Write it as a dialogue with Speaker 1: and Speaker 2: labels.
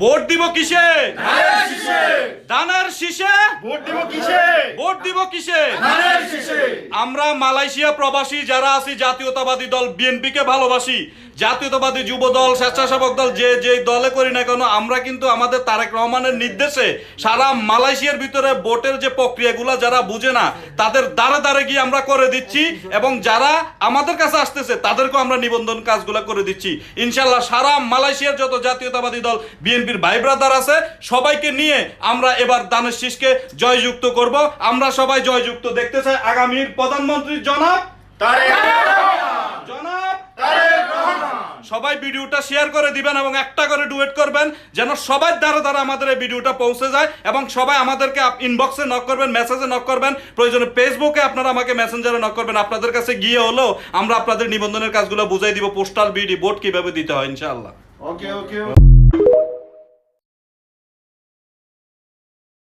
Speaker 1: Vote দিব কিসে?
Speaker 2: ধানের শীষে।
Speaker 1: ধানের শীষে।
Speaker 2: ভোট দিব কিসে?
Speaker 1: ভোট দিব কিসে?
Speaker 2: ধানের শীষে।
Speaker 1: আমরা মালয়েশিয়া প্রবাসী যারা আছি জাতীয়তাবাদী দল বিএনপি কে ভালোবাসি, জাতীয়তাবাদী যুব দল, স্বেচ্ছাসেবক দল, যে দলে করি না কেন, আমরা কিন্তু আমাদের তারেক রহমানের নির্দেশে সারা মালয়েশিয়ার ভিতরে ভোটের যে প্রক্রিয়াগুলো যারা বুঝে না তাদের দ্বারে দ্বারে গিয়ে আমরা করে দিচ্ছি, এবং যারা আমাদের কাছে আসতেছে তাদেরকেও আমরা নিবন্ধন কাজগুলো করে দিচ্ছি ইনশাল্লাহ। সারা মালয়েশিয়ার যত জাতীয়তাবাদী দল বিএনপির ভাই ব্রাদার আছে সবাইকে নিয়ে আমরা এবার ধানের শীষকে জয়যুক্ত করব। আমরা সবাই জয়যুক্ত দেখতে চাই আগামীর প্রধানমন্ত্রী জনাব
Speaker 2: তারেক রহমান।
Speaker 1: জনাব
Speaker 2: তারেক রহমান।
Speaker 1: সবাই ভিডিওটা শেয়ার করে দিবেন এবং একটা করে ডুয়েট করবেন যেন সবার দ্বারা দ্বারা আমাদের এই ভিডিওটা পৌঁছে যায়, এবং সবাই আমাদেরকে ইনবক্সে নক করবেন, মেসেজে নক করবেন, প্রয়োজনে ফেসবুকে আপনারা আমাকে মেসেঞ্জারে নক করবেন। আপনাদের কাছে গিয়ে হলো আমরা আপনাদের নিবন্ধনের কাজগুলো বুঝাই দিব, পোস্টাল বিডি ভোট কিভাবে দিতে হয় ইনশাআল্লাহ।
Speaker 2: ওকে ওকে।